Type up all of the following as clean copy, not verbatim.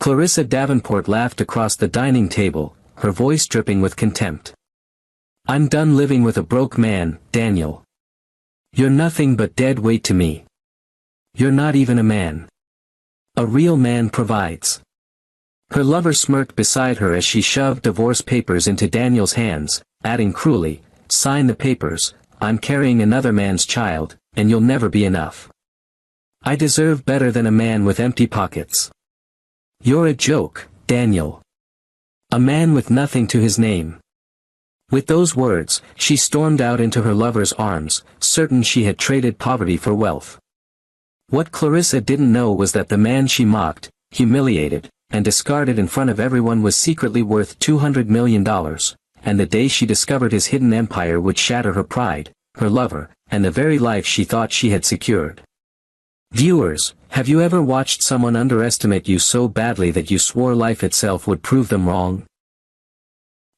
Clarissa Davenport laughed across the dining table, her voice dripping with contempt. "I'm done living with a broke man, Daniel. You're nothing but dead weight to me. You're not even a man. A real man provides." Her lover smirked beside her as she shoved divorce papers into Daniel's hands, adding cruelly, "Sign the papers, I'm carrying another man's child, and you'll never be enough. I deserve better than a man with empty pockets. You're a joke, Daniel. A man with nothing to his name." With those words, she stormed out into her lover's arms, certain she had traded poverty for wealth. What Clarissa didn't know was that the man she mocked, humiliated, and discarded in front of everyone was secretly worth $200 million, and the day she discovered his hidden empire would shatter her pride, her lover, and the very life she thought she had secured. Viewers, have you ever watched someone underestimate you so badly that you swore life itself would prove them wrong?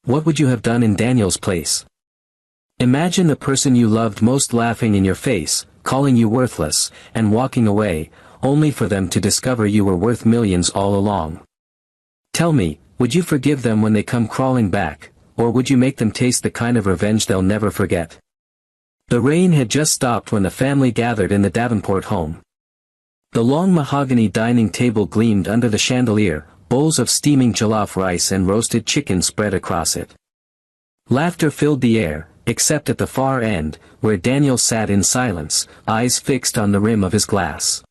What would you have done in Daniel's place? Imagine the person you loved most laughing in your face, calling you worthless, and walking away, only for them to discover you were worth millions all along. Tell me, would you forgive them when they come crawling back, or would you make them taste the kind of revenge they'll never forget? The rain had just stopped when the family gathered in the Davenport home. The long mahogany dining table gleamed under the chandelier, bowls of steaming jollof rice and roasted chicken spread across it. Laughter filled the air, except at the far end, where Daniel sat in silence, eyes fixed on the rim of his glass.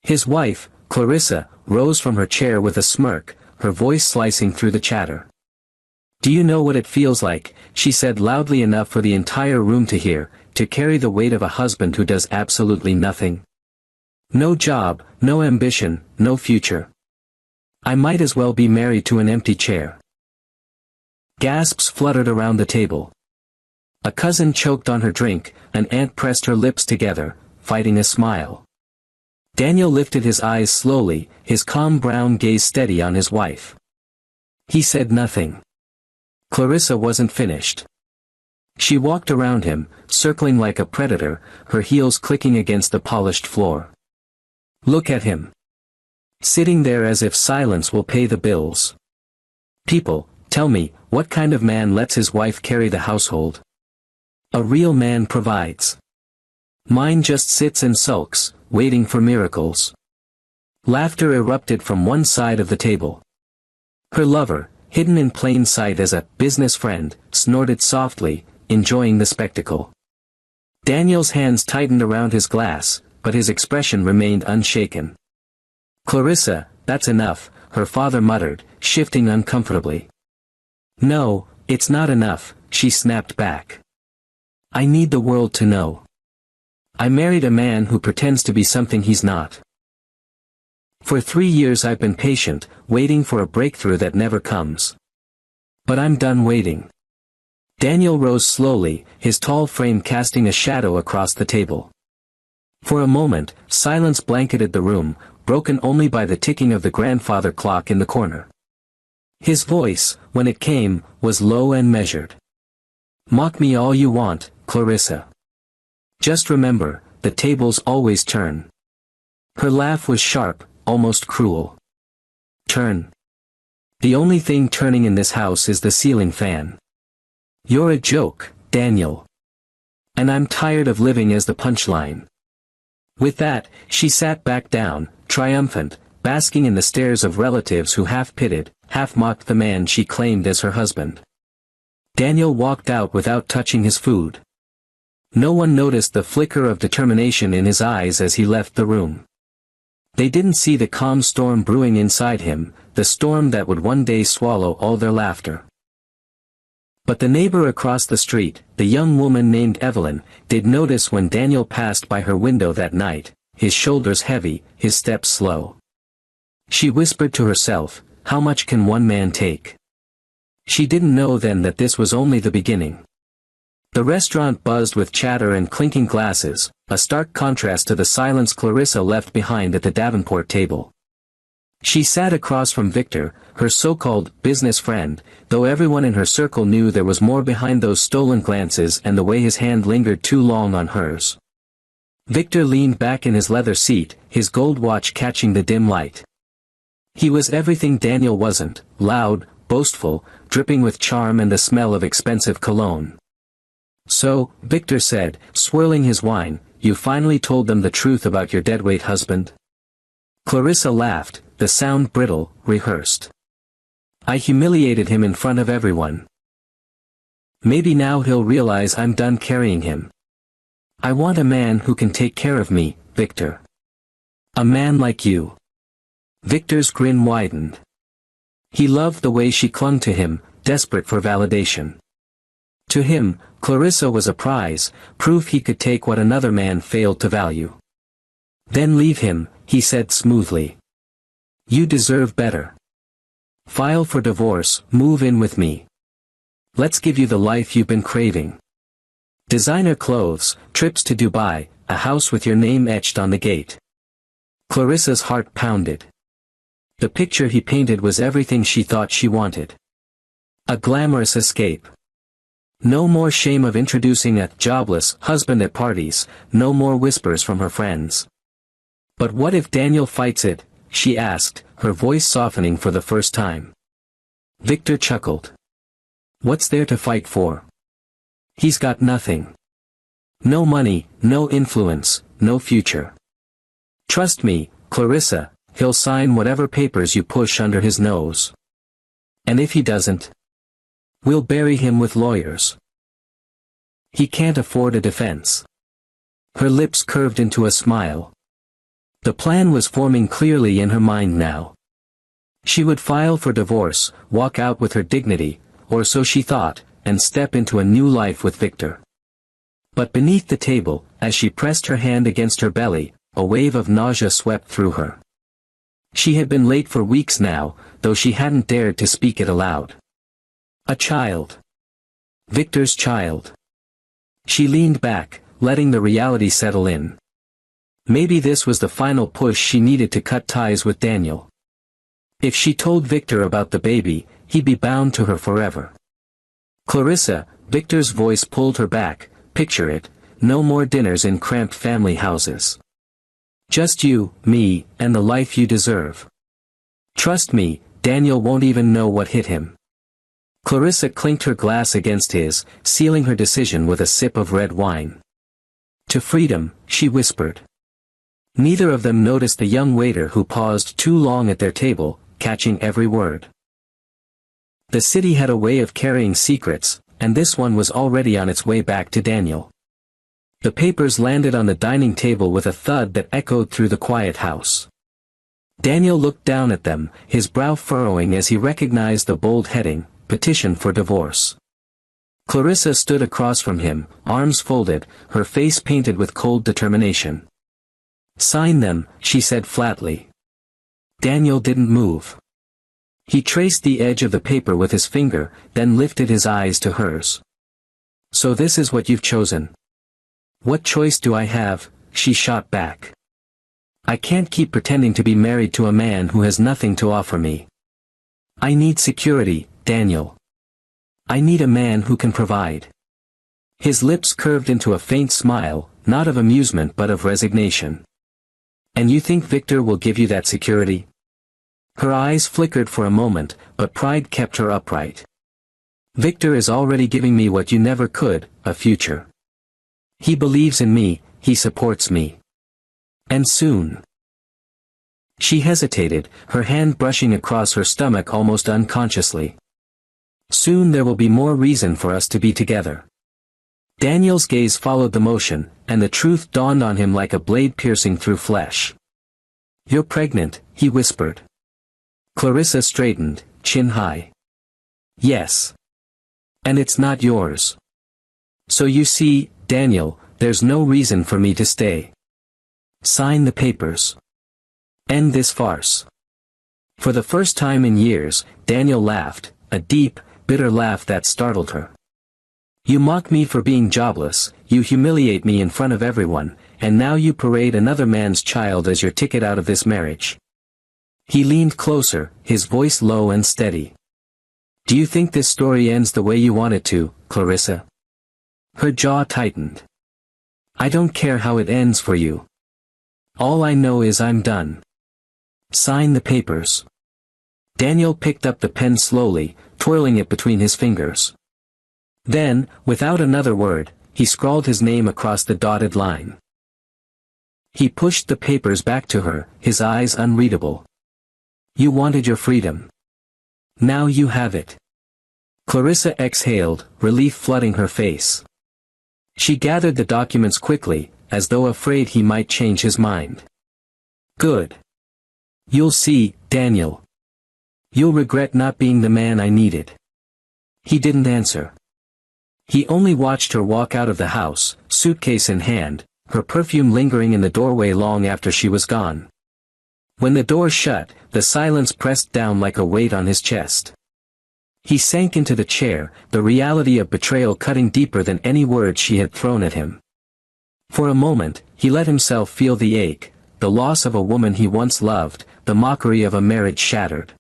His wife, Clarissa, rose from her chair with a smirk, her voice slicing through the chatter. "Do you know what it feels like," she said loudly enough for the entire room to hear, "to carry the weight of a husband who does absolutely nothing? No job, no ambition, no future. I might as well be married to an empty chair." Gasps fluttered around the table. A cousin choked on her drink, an aunt pressed her lips together, fighting a smile. Daniel lifted his eyes slowly, his calm brown gaze steady on his wife. He said nothing. Clarissa wasn't finished. She walked around him, circling like a predator, her heels clicking against the polished floor. Look at him. Sitting there as if silence will pay the bills. People, tell me, what kind of man lets his wife carry the household? A real man provides. Mine just sits and sulks, waiting for miracles. Laughter erupted from one side of the table. Her lover, hidden in plain sight as a business friend, snorted softly, enjoying the spectacle. Daniel's hands tightened around his glass, but his expression remained unshaken. "Clarissa, that's enough," her father muttered, shifting uncomfortably. "No, it's not enough," she snapped back. "I need the world to know. I married a man who pretends to be something he's not. For 3 years I've been patient, waiting for a breakthrough that never comes. But I'm done waiting." Daniel rose slowly, his tall frame casting a shadow across the table. For a moment, silence blanketed the room, broken only by the ticking of the grandfather clock in the corner. His voice, when it came, was low and measured. "Mock me all you want, Clarissa. Just remember, the tables always turn." Her laugh was sharp, almost cruel. "Turn. The only thing turning in this house is the ceiling fan. You're a joke, Daniel. And I'm tired of living as the punchline." With that, she sat back down, triumphant, basking in the stares of relatives who half pitied, half mocked the man she claimed as her husband. Daniel walked out without touching his food. No one noticed the flicker of determination in his eyes as he left the room. They didn't see the calm storm brewing inside him, the storm that would one day swallow all their laughter. But the neighbor across the street, the young woman named Evelyn, did notice when Daniel passed by her window that night, his shoulders heavy, his steps slow. She whispered to herself, "How much can one man take?" She didn't know then that this was only the beginning. The restaurant buzzed with chatter and clinking glasses, a stark contrast to the silence Clarissa left behind at the Davenport table. She sat across from Victor, her so-called business friend, though everyone in her circle knew there was more behind those stolen glances and the way his hand lingered too long on hers. Victor leaned back in his leather seat, his gold watch catching the dim light. He was everything Daniel wasn't: loud, boastful, dripping with charm and the smell of expensive cologne. "So," Victor said, swirling his wine, "you finally told them the truth about your deadweight husband?" Clarissa laughed, the sound brittle, rehearsed. "I humiliated him in front of everyone. Maybe now he'll realize I'm done carrying him. I want a man who can take care of me, Victor. A man like you." Victor's grin widened. He loved the way she clung to him, desperate for validation. To him, Clarissa was a prize, proof he could take what another man failed to value. "Then leave him," he said smoothly. "You deserve better. File for divorce, move in with me. Let's give you the life you've been craving. Designer clothes, trips to Dubai, a house with your name etched on the gate." Clarissa's heart pounded. The picture he painted was everything she thought she wanted. A glamorous escape. No more shame of introducing a jobless husband at parties, no more whispers from her friends. "But what if Daniel fights it?" she asked, her voice softening for the first time. Victor chuckled. "What's there to fight for? He's got nothing. No money, no influence, no future. Trust me, Clarissa, he'll sign whatever papers you push under his nose. And if he doesn't, we'll bury him with lawyers. He can't afford a defense." Her lips curved into a smile. The plan was forming clearly in her mind now. She would file for divorce, walk out with her dignity, or so she thought, and step into a new life with Victor. But beneath the table, as she pressed her hand against her belly, a wave of nausea swept through her. She had been late for weeks now, though she hadn't dared to speak it aloud. A child. Victor's child. She leaned back, letting the reality settle in. Maybe this was the final push she needed to cut ties with Daniel. If she told Victor about the baby, he'd be bound to her forever. "Clarissa," Victor's voice pulled her back, "picture it, no more dinners in cramped family houses. Just you, me, and the life you deserve. Trust me, Daniel won't even know what hit him." Clarissa clinked her glass against his, sealing her decision with a sip of red wine. "To freedom," she whispered. Neither of them noticed the young waiter who paused too long at their table, catching every word. The city had a way of carrying secrets, and this one was already on its way back to Daniel. The papers landed on the dining table with a thud that echoed through the quiet house. Daniel looked down at them, his brow furrowing as he recognized the bold heading, "Petition for Divorce." Clarissa stood across from him, arms folded, her face painted with cold determination. "Sign them," she said flatly. Daniel didn't move. He traced the edge of the paper with his finger, then lifted his eyes to hers. "So this is what you've chosen?" "What choice do I have?" she shot back. "I can't keep pretending to be married to a man who has nothing to offer me. I need security, Daniel. I need a man who can provide." His lips curved into a faint smile, not of amusement but of resignation. "And you think Victor will give you that security?" Her eyes flickered for a moment, but pride kept her upright. "Victor is already giving me what you never could, a future. He believes in me, he supports me. And soon." She hesitated, her hand brushing across her stomach almost unconsciously. "Soon there will be more reason for us to be together." Daniel's gaze followed the motion, and the truth dawned on him like a blade piercing through flesh. "You're pregnant," he whispered. Clarissa straightened, chin high. "Yes. And it's not yours. So you see, Daniel, there's no reason for me to stay. Sign the papers. End this farce." For the first time in years, Daniel laughed, a deep, bitter laugh that startled her. "You mock me for being jobless, you humiliate me in front of everyone, and now you parade another man's child as your ticket out of this marriage." He leaned closer, his voice low and steady. "Do you think this story ends the way you want it to, Clarissa?" Her jaw tightened. "I don't care how it ends for you. All I know is I'm done. Sign the papers." Daniel picked up the pen slowly, twirling it between his fingers. Then, without another word, he scrawled his name across the dotted line. He pushed the papers back to her, his eyes unreadable. You wanted your freedom. Now you have it. Clarissa exhaled, relief flooding her face. She gathered the documents quickly, as though afraid he might change his mind. Good. You'll see, Daniel. You'll regret not being the man I needed. He didn't answer. He only watched her walk out of the house, suitcase in hand, her perfume lingering in the doorway long after she was gone. When the door shut, the silence pressed down like a weight on his chest. He sank into the chair, the reality of betrayal cutting deeper than any words she had thrown at him. For a moment, he let himself feel the ache, the loss of a woman he once loved, the mockery of a marriage shattered.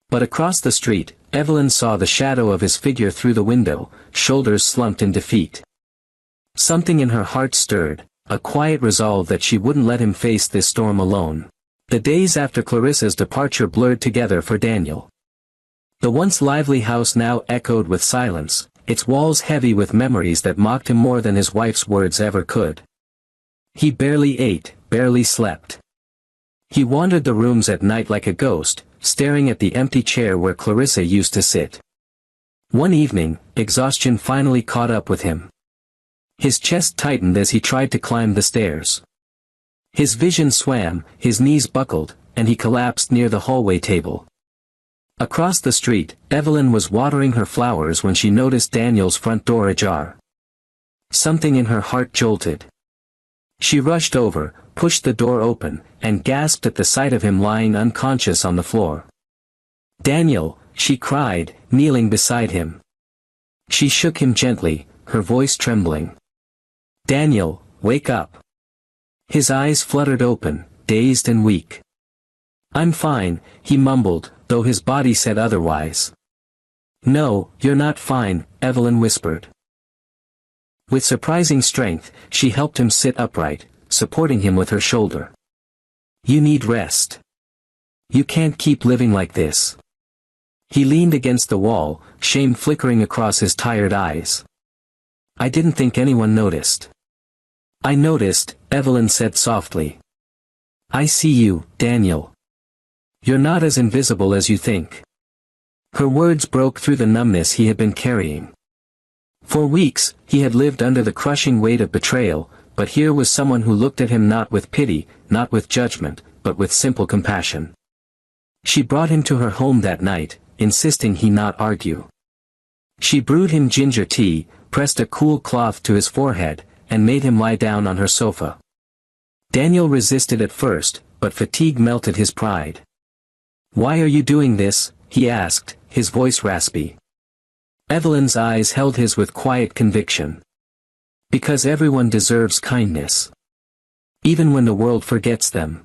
But across the street, Evelyn saw the shadow of his figure through the window, shoulders slumped in defeat. Something in her heart stirred, a quiet resolve that she wouldn't let him face this storm alone. The days after Clarissa's departure blurred together for Daniel. The once lively house now echoed with silence, its walls heavy with memories that mocked him more than his wife's words ever could. He barely ate, barely slept. He wandered the rooms at night like a ghost, staring at the empty chair where Clarissa used to sit. One evening, exhaustion finally caught up with him. His chest tightened as he tried to climb the stairs. His vision swam, his knees buckled, and he collapsed near the hallway table. Across the street, Evelyn was watering her flowers when she noticed Daniel's front door ajar. Something in her heart jolted. She rushed over, pushed the door open, and gasped at the sight of him lying unconscious on the floor. "Daniel," she cried, kneeling beside him. She shook him gently, her voice trembling. "Daniel, wake up." His eyes fluttered open, dazed and weak. "I'm fine," he mumbled, though his body said otherwise. "No, you're not fine," Evelyn whispered. With surprising strength, she helped him sit upright, supporting him with her shoulder. "You need rest. You can't keep living like this." He leaned against the wall, shame flickering across his tired eyes. "I didn't think anyone noticed." "I noticed," Evelyn said softly. "I see you, Daniel. You're not as invisible as you think." Her words broke through the numbness he had been carrying. For weeks, he had lived under the crushing weight of betrayal, but here was someone who looked at him not with pity, not with judgment, but with simple compassion. She brought him to her home that night, insisting he not argue. She brewed him ginger tea, pressed a cool cloth to his forehead, and made him lie down on her sofa. Daniel resisted at first, but fatigue melted his pride. "Why are you doing this?" he asked, his voice raspy. Evelyn's eyes held his with quiet conviction. "Because everyone deserves kindness. Even when the world forgets them."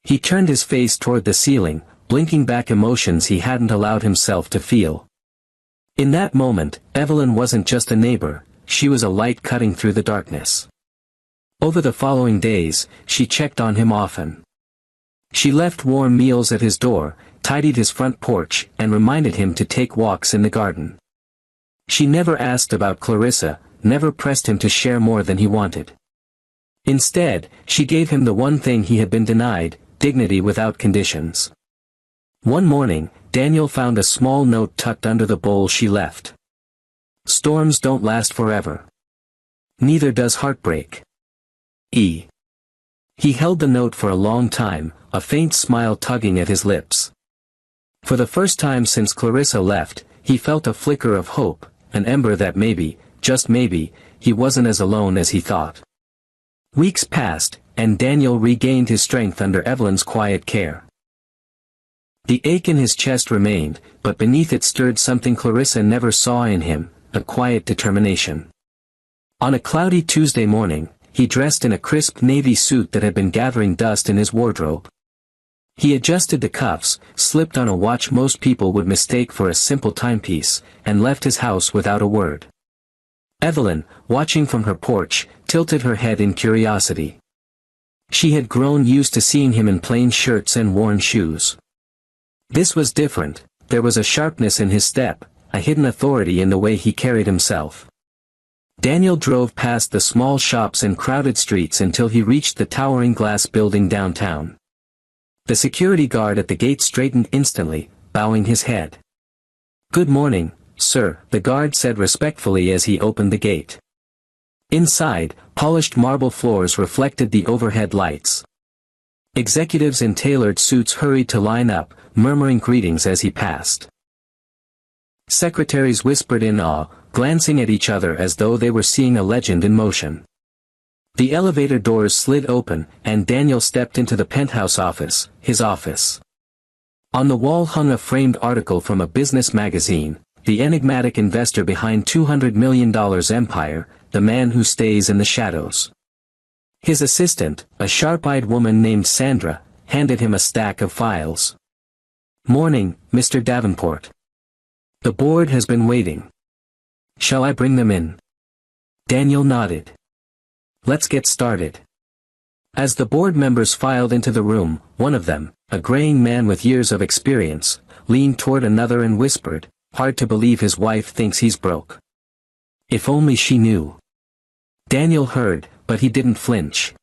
He turned his face toward the ceiling, blinking back emotions he hadn't allowed himself to feel. In that moment, Evelyn wasn't just a neighbor, she was a light cutting through the darkness. Over the following days, she checked on him often. She left warm meals at his door, tidied his front porch, and reminded him to take walks in the garden. She never asked about Clarissa, never pressed him to share more than he wanted. Instead, she gave him the one thing he had been denied, dignity without conditions. One morning, Daniel found a small note tucked under the bowl she left. "Storms don't last forever. Neither does heartbreak. E." He held the note for a long time, a faint smile tugging at his lips. For the first time since Clarissa left, he felt a flicker of hope, an ember that maybe, just maybe, he wasn't as alone as he thought. Weeks passed, and Daniel regained his strength under Evelyn's quiet care. The ache in his chest remained, but beneath it stirred something Clarissa never saw in him, a quiet determination. On a cloudy Tuesday morning, he dressed in a crisp navy suit that had been gathering dust in his wardrobe. He adjusted the cuffs, slipped on a watch most people would mistake for a simple timepiece, and left his house without a word. Evelyn, watching from her porch, tilted her head in curiosity. She had grown used to seeing him in plain shirts and worn shoes. This was different. There was a sharpness in his step, a hidden authority in the way he carried himself. Daniel drove past the small shops and crowded streets until he reached the towering glass building downtown. The security guard at the gate straightened instantly, bowing his head. "Good morning, sir," the guard said respectfully as he opened the gate. Inside, polished marble floors reflected the overhead lights. Executives in tailored suits hurried to line up, murmuring greetings as he passed. Secretaries whispered in awe, glancing at each other as though they were seeing a legend in motion. The elevator doors slid open, and Daniel stepped into the penthouse office, his office. On the wall hung a framed article from a business magazine, "The enigmatic investor behind $200 million empire, the man who stays in the shadows." His assistant, a sharp-eyed woman named Sandra, handed him a stack of files. "Morning, Mr. Davenport. The board has been waiting. Shall I bring them in?" Daniel nodded. "Let's get started." As the board members filed into the room, one of them, a graying man with years of experience, leaned toward another and whispered, "Hard to believe his wife thinks he's broke. If only she knew." Daniel heard, but he didn't flinch.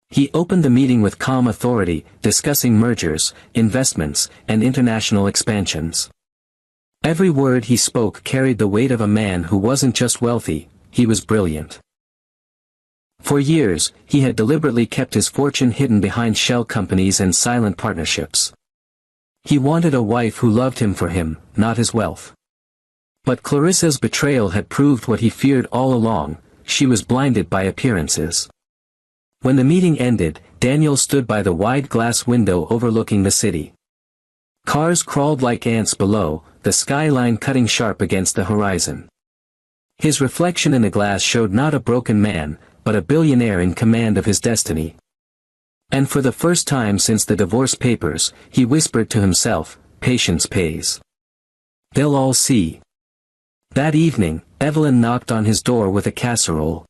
He opened the meeting with calm authority, discussing mergers, investments, and international expansions. Every word he spoke carried the weight of a man who wasn't just wealthy, he was brilliant. For years, he had deliberately kept his fortune hidden behind shell companies and silent partnerships. He wanted a wife who loved him for him, not his wealth. But Clarissa's betrayal had proved what he feared all along: she was blinded by appearances. When the meeting ended, Daniel stood by the wide glass window overlooking the city. Cars crawled like ants below, the skyline cutting sharp against the horizon. His reflection in the glass showed not a broken man, but a billionaire in command of his destiny. And for the first time since the divorce papers, he whispered to himself, "Patience pays. They'll all see." That evening, Evelyn knocked on his door with a casserole.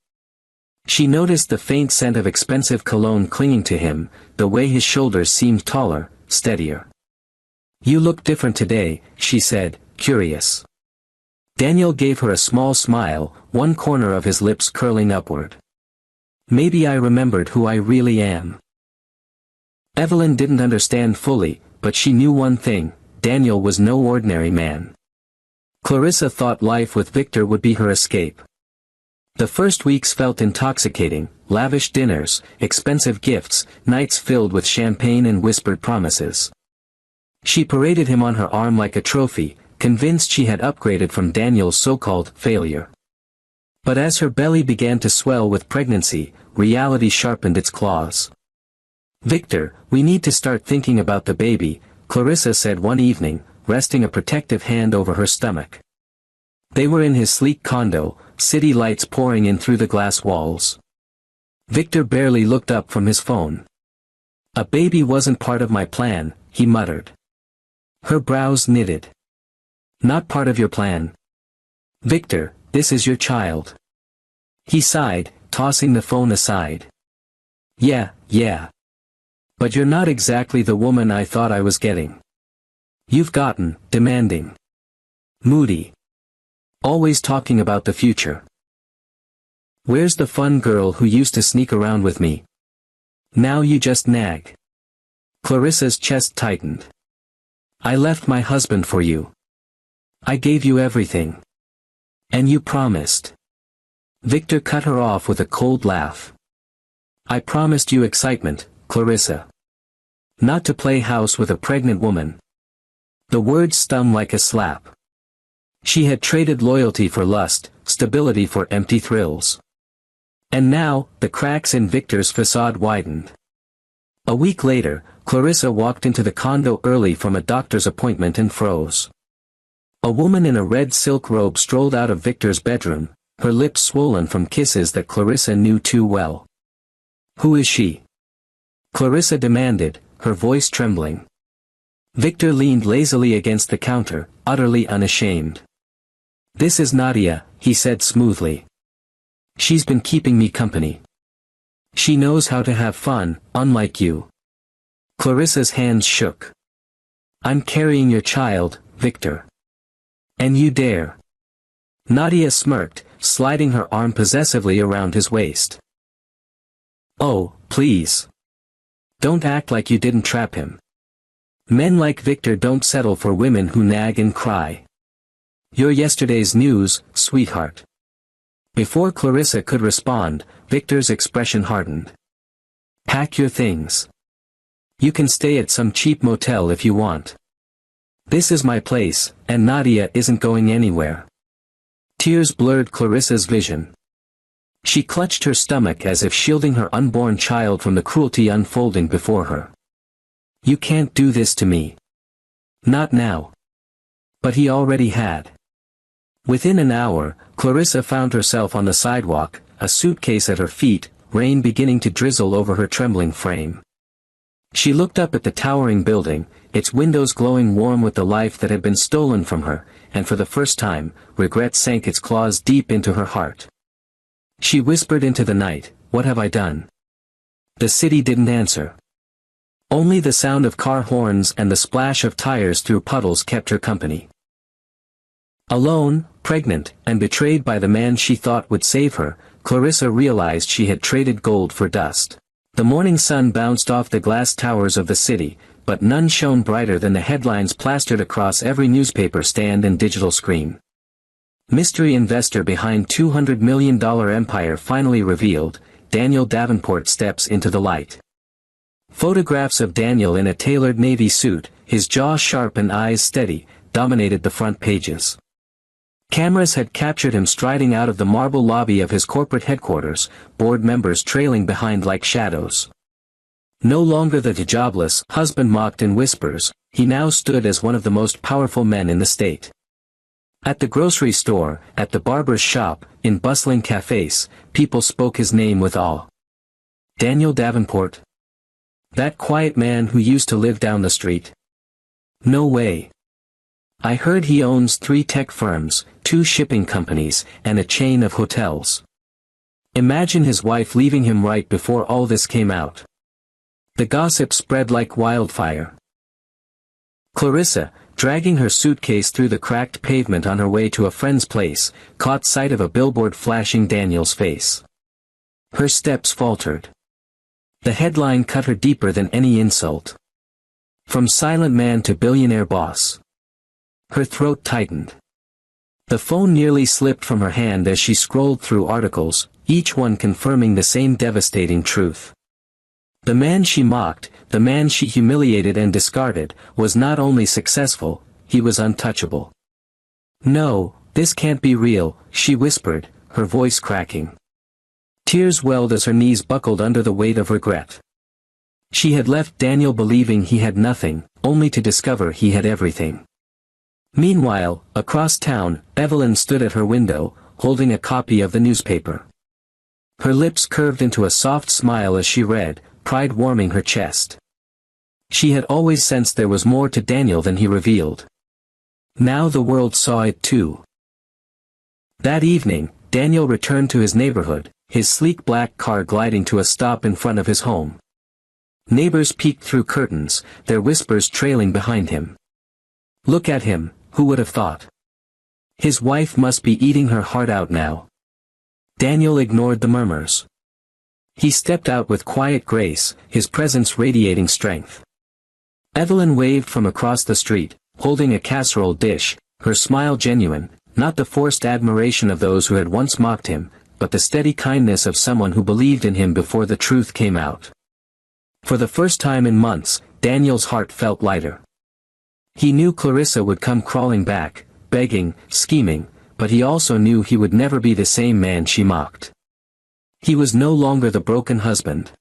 She noticed the faint scent of expensive cologne clinging to him, the way his shoulders seemed taller, steadier. "You look different today," she said, curious. Daniel gave her a small smile, one corner of his lips curling upward. "Maybe I remembered who I really am." Evelyn didn't understand fully, but she knew one thing: Daniel was no ordinary man. Clarissa thought life with Victor would be her escape. The first weeks felt intoxicating: lavish dinners, expensive gifts, nights filled with champagne and whispered promises. She paraded him on her arm like a trophy, convinced she had upgraded from Daniel's so-called failure. But as her belly began to swell with pregnancy, reality sharpened its claws. "Victor, we need to start thinking about the baby," Clarissa said one evening, resting a protective hand over her stomach. They were in his sleek condo, city lights pouring in through the glass walls. Victor barely looked up from his phone. "A baby wasn't part of my plan," he muttered. Her brows knitted. "Not part of your plan? Victor, this is your child." He sighed, tossing the phone aside. Yeah. But you're not exactly the woman I thought I was getting. You've gotten demanding. Moody. Always talking about the future. Where's the fun girl who used to sneak around with me? Now you just nag." Clarissa's chest tightened. "I left my husband for you. I gave you everything. And you promised." Victor cut her off with a cold laugh. "I promised you excitement, Clarissa. Not to play house with a pregnant woman." The words stung like a slap. She had traded loyalty for lust, stability for empty thrills. And now, the cracks in Victor's facade widened. A week later, Clarissa walked into the condo early from a doctor's appointment and froze. A woman in a red silk robe strolled out of Victor's bedroom, her lips swollen from kisses that Clarissa knew too well. "Who is she?" Clarissa demanded, her voice trembling. Victor leaned lazily against the counter, utterly unashamed. "This is Nadia," he said smoothly. "She's been keeping me company. She knows how to have fun, unlike you." Clarissa's hands shook. I'm carrying your child, Victor. And you dare. Nadia smirked, sliding her arm possessively around his waist. Oh, please. Don't act like you didn't trap him. Men like Victor don't settle for women who nag and cry. You're yesterday's news, sweetheart. Before Clarissa could respond, Victor's expression hardened. Pack your things. You can stay at some cheap motel if you want. This is my place, and Nadia isn't going anywhere. Tears blurred Clarissa's vision. She clutched her stomach as if shielding her unborn child from the cruelty unfolding before her. You can't do this to me. Not now. But he already had. Within an hour, Clarissa found herself on the sidewalk, a suitcase at her feet, rain beginning to drizzle over her trembling frame. She looked up at the towering building, its windows glowing warm with the life that had been stolen from her, and for the first time, regret sank its claws deep into her heart. She whispered into the night, "What have I done?" The city didn't answer. Only the sound of car horns and the splash of tires through puddles kept her company. Alone, pregnant, and betrayed by the man she thought would save her, Clarissa realized she had traded gold for dust. The morning sun bounced off the glass towers of the city, but none shone brighter than the headlines plastered across every newspaper stand and digital screen. Mystery investor behind $200 million empire finally revealed, Daniel Davenport steps into the light. Photographs of Daniel in a tailored navy suit, his jaw sharp and eyes steady, dominated the front pages. Cameras had captured him striding out of the marble lobby of his corporate headquarters, board members trailing behind like shadows. No longer the jobless husband mocked in whispers, he now stood as one of the most powerful men in the state. At the grocery store, at the barber's shop, in bustling cafes, people spoke his name with awe. Daniel Davenport? That quiet man who used to live down the street? No way. I heard he owns 3 tech firms, 2 shipping companies, and a chain of hotels. Imagine his wife leaving him right before all this came out. The gossip spread like wildfire. Clarissa, dragging her suitcase through the cracked pavement on her way to a friend's place, caught sight of a billboard flashing Daniel's face. Her steps faltered. The headline cut her deeper than any insult. From silent man to billionaire boss. Her throat tightened. The phone nearly slipped from her hand as she scrolled through articles, each one confirming the same devastating truth. The man she mocked, the man she humiliated and discarded, was not only successful, he was untouchable. No, this can't be real, she whispered, her voice cracking. Tears welled as her knees buckled under the weight of regret. She had left Daniel believing he had nothing, only to discover he had everything. Meanwhile, across town, Evelyn stood at her window, holding a copy of the newspaper. Her lips curved into a soft smile as she read, pride warming her chest. She had always sensed there was more to Daniel than he revealed. Now the world saw it too. That evening, Daniel returned to his neighborhood, his sleek black car gliding to a stop in front of his home. Neighbors peeked through curtains, their whispers trailing behind him. Look at him, who would have thought? His wife must be eating her heart out now. Daniel ignored the murmurs. He stepped out with quiet grace, his presence radiating strength. Evelyn waved from across the street, holding a casserole dish, her smile genuine, not the forced admiration of those who had once mocked him, but the steady kindness of someone who believed in him before the truth came out. For the first time in months, Daniel's heart felt lighter. He knew Clarissa would come crawling back, begging, scheming, but he also knew he would never be the same man she mocked. He was no longer the broken husband.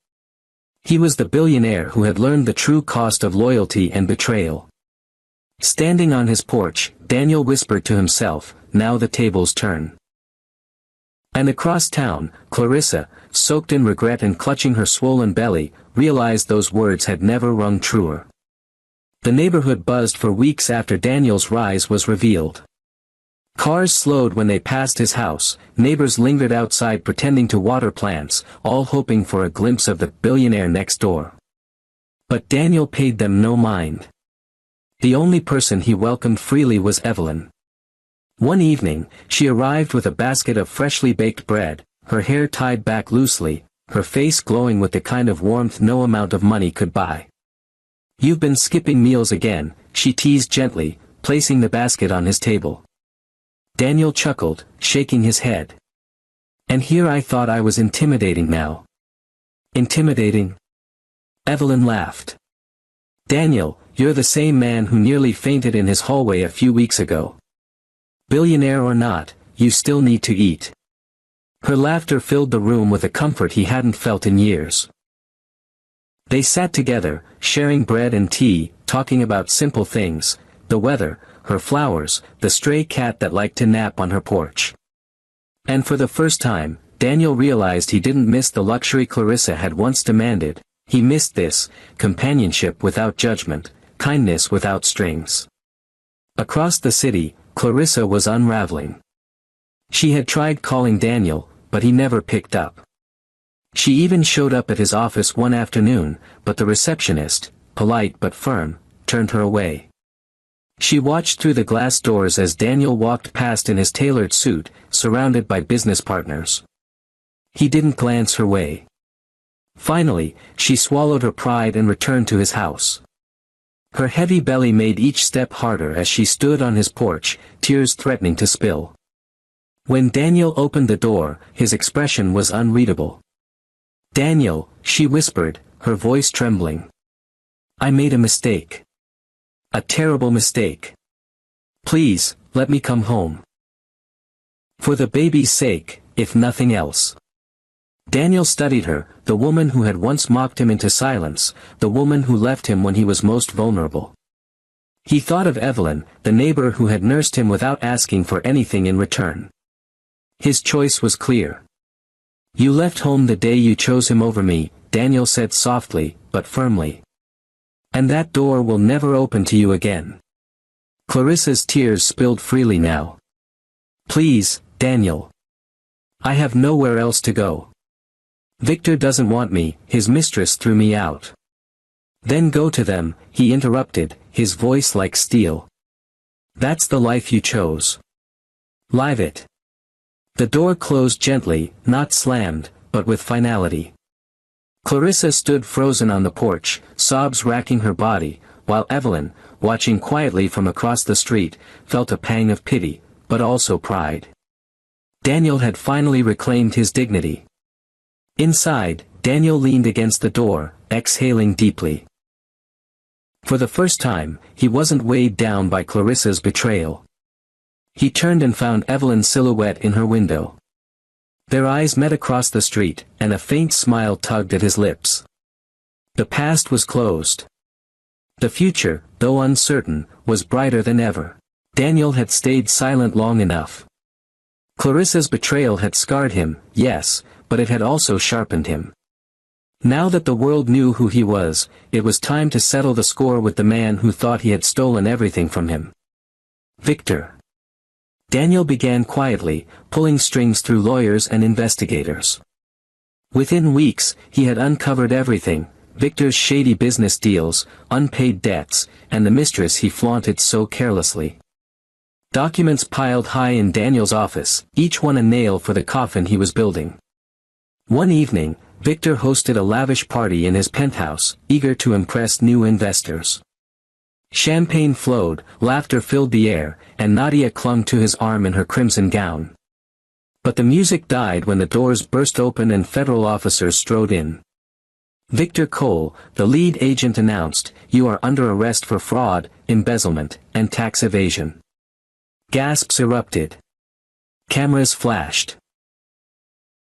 He was the billionaire who had learned the true cost of loyalty and betrayal. Standing on his porch, Daniel whispered to himself, now the tables turn. And across town, Clarissa, soaked in regret and clutching her swollen belly, realized those words had never rung truer. The neighborhood buzzed for weeks after Daniel's rise was revealed. Cars slowed when they passed his house, neighbors lingered outside pretending to water plants, all hoping for a glimpse of the billionaire next door. But Daniel paid them no mind. The only person he welcomed freely was Evelyn. One evening, she arrived with a basket of freshly baked bread, her hair tied back loosely, her face glowing with the kind of warmth no amount of money could buy. "You've been skipping meals again," she teased gently, placing the basket on his table. Daniel chuckled, shaking his head. "And here I thought I was intimidating now." "Intimidating?" Evelyn laughed. "Daniel, you're the same man who nearly fainted in his hallway a few weeks ago. Billionaire or not, you still need to eat." Her laughter filled the room with a comfort he hadn't felt in years. They sat together, sharing bread and tea, talking about simple things, the weather, her flowers, the stray cat that liked to nap on her porch. And for the first time, Daniel realized he didn't miss the luxury Clarissa had once demanded. He missed this, companionship without judgment, kindness without strings. Across the city, Clarissa was unraveling. She had tried calling Daniel, but he never picked up. She even showed up at his office one afternoon, but the receptionist, polite but firm, turned her away. She watched through the glass doors as Daniel walked past in his tailored suit, surrounded by business partners. He didn't glance her way. Finally, she swallowed her pride and returned to his house. Her heavy belly made each step harder as she stood on his porch, tears threatening to spill. When Daniel opened the door, his expression was unreadable. "Daniel," she whispered, her voice trembling. "I made a mistake. A terrible mistake. Please, let me come home. For the baby's sake, if nothing else." Daniel studied her, the woman who had once mocked him into silence, the woman who left him when he was most vulnerable. He thought of Evelyn, the neighbor who had nursed him without asking for anything in return. His choice was clear. "You left home the day you chose him over me," Daniel said softly, but firmly. "And that door will never open to you again." Clarissa's tears spilled freely now. "Please, Daniel. I have nowhere else to go. Victor doesn't want me, his mistress threw me out." "Then go to them," he interrupted, his voice like steel. "That's the life you chose. Live it." The door closed gently, not slammed, but with finality. Clarissa stood frozen on the porch, sobs racking her body, while Evelyn, watching quietly from across the street, felt a pang of pity, but also pride. Daniel had finally reclaimed his dignity. Inside, Daniel leaned against the door, exhaling deeply. For the first time, he wasn't weighed down by Clarissa's betrayal. He turned and found Evelyn's silhouette in her window. Their eyes met across the street, and a faint smile tugged at his lips. The past was closed. The future, though uncertain, was brighter than ever. Daniel had stayed silent long enough. Clarissa's betrayal had scarred him, yes, but it had also sharpened him. Now that the world knew who he was, it was time to settle the score with the man who thought he had stolen everything from him. Victor. Daniel began quietly, pulling strings through lawyers and investigators. Within weeks, he had uncovered everything: Victor's shady business deals, unpaid debts, and the mistress he flaunted so carelessly. Documents piled high in Daniel's office, each one a nail for the coffin he was building. One evening, Victor hosted a lavish party in his penthouse, eager to impress new investors. Champagne flowed, laughter filled the air, and Nadia clung to his arm in her crimson gown. But the music died when the doors burst open and federal officers strode in. Victor Cole, the lead agent, announced, "You are under arrest for fraud, embezzlement, and tax evasion." Gasps erupted. Cameras flashed.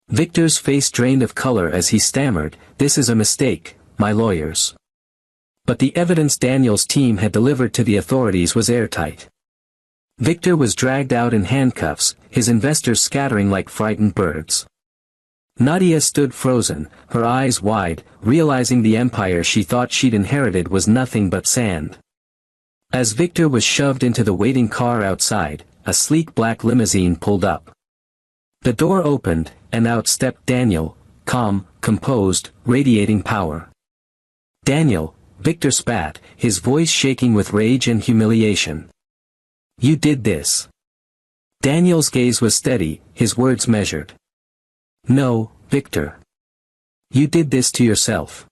Victor's face drained of color as he stammered, "This is a mistake, my lawyers." But the evidence Daniel's team had delivered to the authorities was airtight. Victor was dragged out in handcuffs, his investors scattering like frightened birds. Nadia stood frozen, her eyes wide, realizing the empire she thought she'd inherited was nothing but sand. As Victor was shoved into the waiting car outside, a sleek black limousine pulled up. The door opened, and out stepped Daniel, calm, composed, radiating power. "Daniel," Victor spat, his voice shaking with rage and humiliation. You did this. Daniel's gaze was steady, his words measured. No, Victor. You did this to yourself.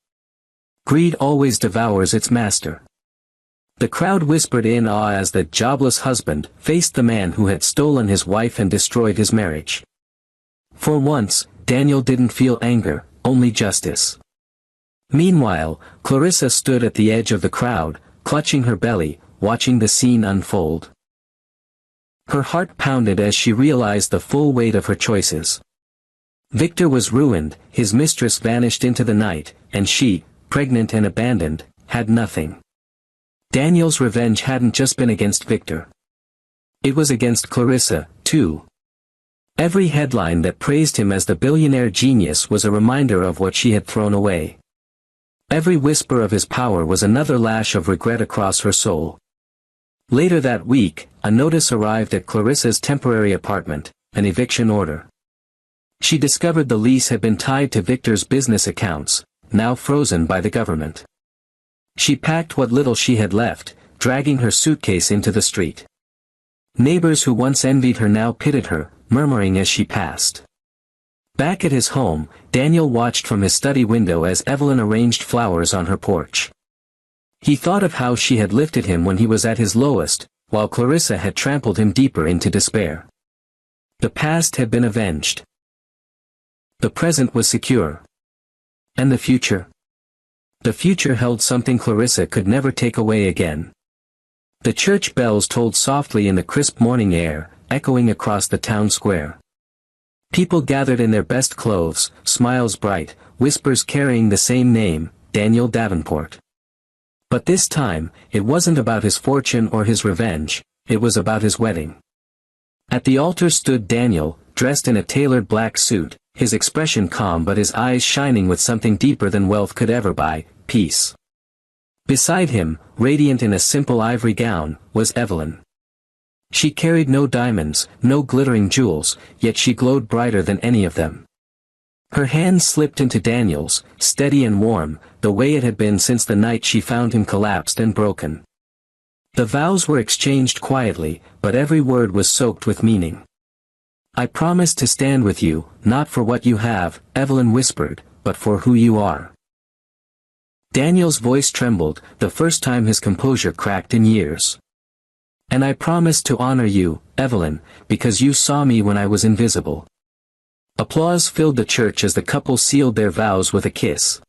Greed always devours its master. The crowd whispered in awe as the jobless husband faced the man who had stolen his wife and destroyed his marriage. For once, Daniel didn't feel anger, only justice. Meanwhile, Clarissa stood at the edge of the crowd, clutching her belly, watching the scene unfold. Her heart pounded as she realized the full weight of her choices. Victor was ruined, his mistress vanished into the night, and she, pregnant and abandoned, had nothing. Daniel's revenge hadn't just been against Victor. It was against Clarissa, too. Every headline that praised him as the billionaire genius was a reminder of what she had thrown away. Every whisper of his power was another lash of regret across her soul. Later that week, a notice arrived at Clarissa's temporary apartment, an eviction order. She discovered the lease had been tied to Victor's business accounts, now frozen by the government. She packed what little she had left, dragging her suitcase into the street. Neighbors who once envied her now pitied her, murmuring as she passed. Back at his home, Daniel watched from his study window as Evelyn arranged flowers on her porch. He thought of how she had lifted him when he was at his lowest, while Clarissa had trampled him deeper into despair. The past had been avenged. The present was secure. And the future? The future held something Clarissa could never take away again. The church bells tolled softly in the crisp morning air, echoing across the town square. People gathered in their best clothes, smiles bright, whispers carrying the same name, Daniel Davenport. But this time, it wasn't about his fortune or his revenge, it was about his wedding. At the altar stood Daniel, dressed in a tailored black suit, his expression calm but his eyes shining with something deeper than wealth could ever buy, peace. Beside him, radiant in a simple ivory gown, was Evelyn. She carried no diamonds, no glittering jewels, yet she glowed brighter than any of them. Her hand slipped into Daniel's, steady and warm, the way it had been since the night she found him collapsed and broken. The vows were exchanged quietly, but every word was soaked with meaning. I promise to stand with you, not for what you have, Evelyn whispered, but for who you are. Daniel's voice trembled, the first time his composure cracked in years. And I promise to honor you, Evelyn, because you saw me when I was invisible. Applause filled the church as the couple sealed their vows with a kiss.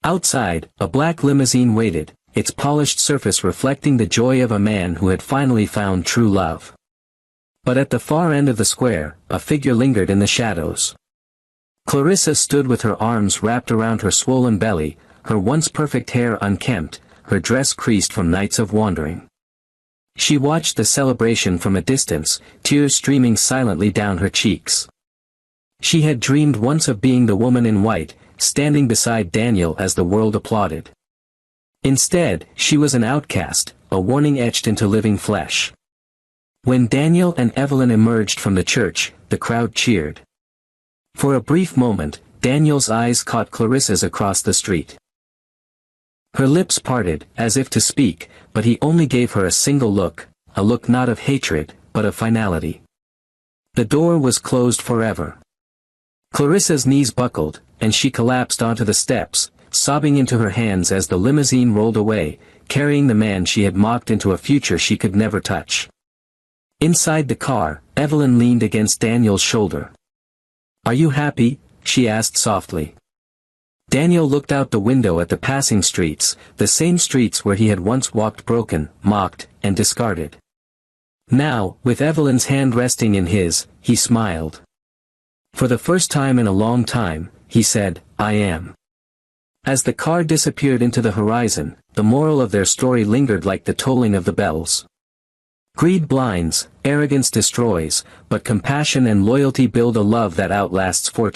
Outside, a black limousine waited, its polished surface reflecting the joy of a man who had finally found true love. But at the far end of the square, a figure lingered in the shadows. Clarissa stood with her arms wrapped around her swollen belly, her once perfect hair unkempt, her dress creased from nights of wandering. She watched the celebration from a distance, tears streaming silently down her cheeks. She had dreamed once of being the woman in white, standing beside Daniel as the world applauded. Instead, she was an outcast, a warning etched into living flesh. When Daniel and Evelyn emerged from the church, the crowd cheered. For a brief moment, Daniel's eyes caught Clarissa's across the street. Her lips parted, as if to speak, but he only gave her a single look, a look not of hatred, but of finality. The door was closed forever. Clarissa's knees buckled, and she collapsed onto the steps, sobbing into her hands as the limousine rolled away, carrying the man she had mocked into a future she could never touch. Inside the car, Evelyn leaned against Daniel's shoulder. "Are you happy?" she asked softly. Daniel looked out the window at the passing streets, the same streets where he had once walked broken, mocked, and discarded. Now, with Evelyn's hand resting in his, he smiled. For the first time in a long time, he said, "I am." As the car disappeared into the horizon, the moral of their story lingered like the tolling of the bells. Greed blinds, arrogance destroys, but compassion and loyalty build a love that outlasts fortune.